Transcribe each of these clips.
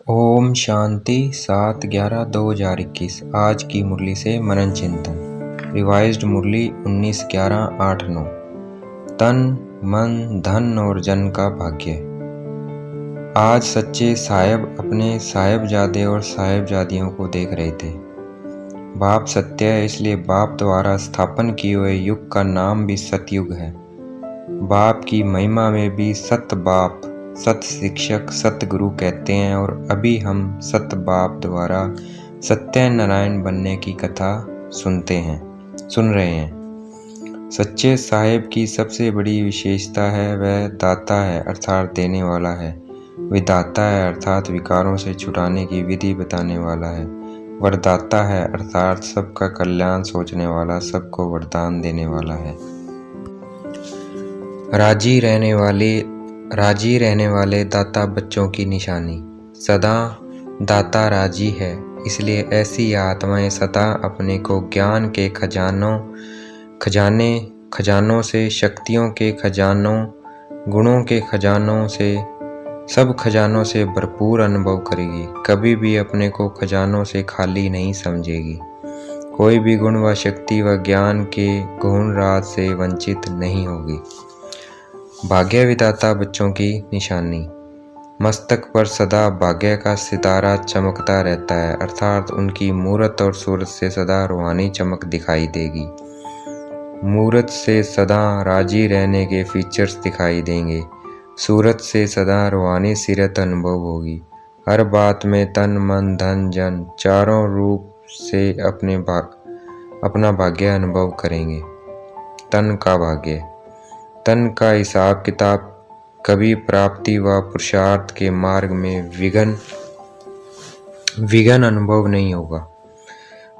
ओम शांति 7/11/2021। आज की मुरली से मनन चिंतन। रिवाइज्ड मुरली 19/11/8/9। तन मन धन और जन का भाग्य। आज सच्चे साहिब अपने साहिबजादे और साहिबजादियों को देख रहे थे। बाप सत्य है, इसलिए बाप द्वारा स्थापन किए हुए युग का नाम भी सतयुग है। बाप की महिमा में भी सत बाप, सत शिक्षक, सत गुरु कहते हैं और अभी हम सत बाप द्वारा सत्यनारायण बनने की कथा सुन रहे हैं। सच्चे साहिब की सबसे बड़ी विशेषता है वह दाता है अर्थात देने वाला है। विदाता है अर्थात विकारों से छुटाने की विधि बताने वाला है। वरदाता है अर्थात सबका कल्याण सोचने वाला, सबको वरदान देने वाला है। राजी रहने वाले दाता बच्चों की निशानी। सदा दाता राजी है, इसलिए ऐसी आत्माएं सदा अपने को ज्ञान के खजानों से, शक्तियों के खजानों, गुणों के खजानों से, सब खजानों से भरपूर अनुभव करेगी। कभी भी अपने को खजानों से खाली नहीं समझेगी। कोई भी गुण व शक्ति व ज्ञान के गुण राज से वंचित नहीं होगी। भाग्य विधाता बच्चों की निशानी। मस्तक पर सदा भाग्य का सितारा चमकता रहता है, अर्थात उनकी मूरत और सूरत से सदा रूहानी चमक दिखाई देगी। मूरत से सदा राजी रहने के फीचर्स दिखाई देंगे। सूरत से सदा रूहानी सीरत अनुभव होगी। हर बात में तन मन धन जन चारों रूप से अपना भाग्य अनुभव करेंगे। तन का भाग्य। तन का हिसाब किताब कभी प्राप्ति व पुरुषार्थ के मार्ग में विघन अनुभव नहीं होगा।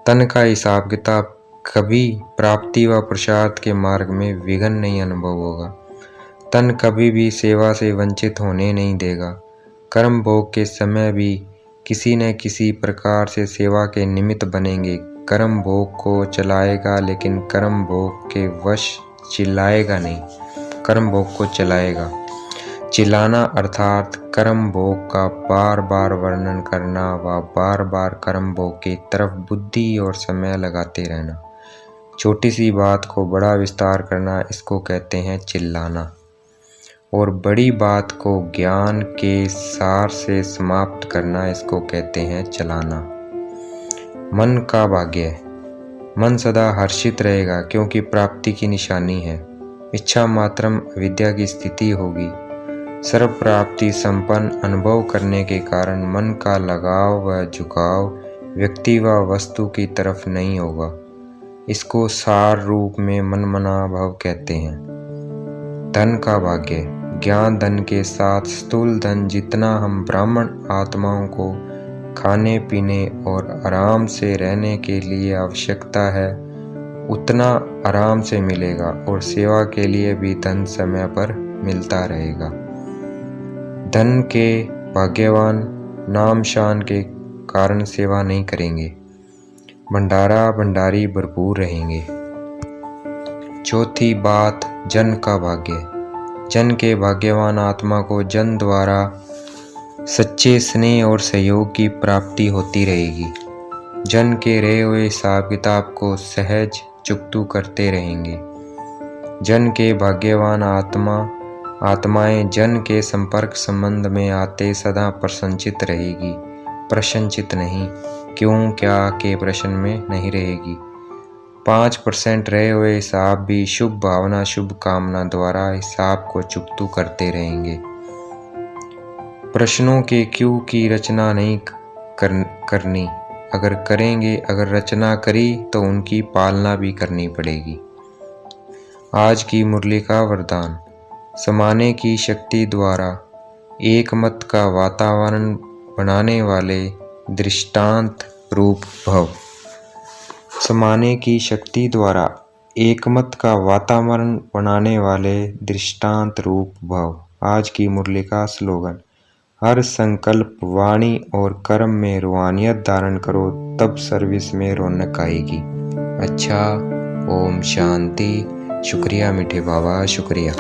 तन का हिसाब किताब कभी प्राप्ति व पुरुषार्थ के मार्ग में विघन नहीं अनुभव होगा। तन कभी भी सेवा से वंचित होने नहीं देगा। कर्म भोग के समय भी किसी न किसी प्रकार से सेवा के निमित्त बनेंगे। कर्म भोग को चलाएगा, लेकिन कर्म भोग के वश चिल्लाएगा नहीं। कर्म भोग को चलाएगा। चिल्लाना अर्थात कर्म भोग का बार बार वर्णन करना व बार बार कर्म भोग की तरफ बुद्धि और समय लगाते रहना। छोटी सी बात को बड़ा विस्तार करना, इसको कहते हैं चिल्लाना। और बड़ी बात को ज्ञान के सार से समाप्त करना, इसको कहते हैं चलाना। मन का भाग्य। मन सदा हर्षित रहेगा, क्योंकि प्राप्ति की निशानी है। इच्छा मात्रम अविद्या की स्थिति होगी। सर्व प्राप्ति संपन्न अनुभव करने के कारण मन का लगाव व झुकाव व्यक्ति व वस्तु की तरफ नहीं होगा। इसको सार रूप में मनमना भाव कहते हैं। धन का भाग्य। ज्ञान धन के साथ स्थूल धन जितना हम ब्राह्मण आत्माओं को खाने पीने और आराम से रहने के लिए आवश्यकता है, उतना आराम से मिलेगा और सेवा के लिए भी धन समय पर मिलता रहेगा। धन के भाग्यवान नाम शान के कारण सेवा नहीं करेंगे। भंडारी भरपूर रहेंगे। चौथी बात, जन का भाग्य। जन के भाग्यवान आत्मा को जन द्वारा सच्चे स्नेह और सहयोग की प्राप्ति होती रहेगी। जन के रहे हुए हिसाब किताब को सहज चुकतू करते रहेंगे। जन के भाग्यवान आत्माएं जन के संपर्क संबंध में आते सदा प्रसन्नचित रहेगी, प्रसन्नचित नहीं। क्यों क्या के प्रश्न में नहीं रहेगी। 5% रहे हुए हिसाब भी शुभ भावना शुभ कामना द्वारा हिसाब को चुकतू करते रहेंगे। प्रश्नों के क्यों की रचना नहीं करनी। अगर रचना करी तो उनकी पालना भी करनी पड़ेगी। आज की मुरली का वरदान। समाने की शक्ति द्वारा एक मत का वातावरण बनाने वाले दृष्टांत रूप भव। समाने की शक्ति द्वारा एक मत का वातावरण बनाने वाले दृष्टांत रूप भव। आज की मुरली का स्लोगन। हर संकल्प वाणी और कर्म में रूहानियत धारण करो, तब सर्विस में रौनक आएगी। अच्छा, ओम शांति। शुक्रिया मीठे बाबा, शुक्रिया।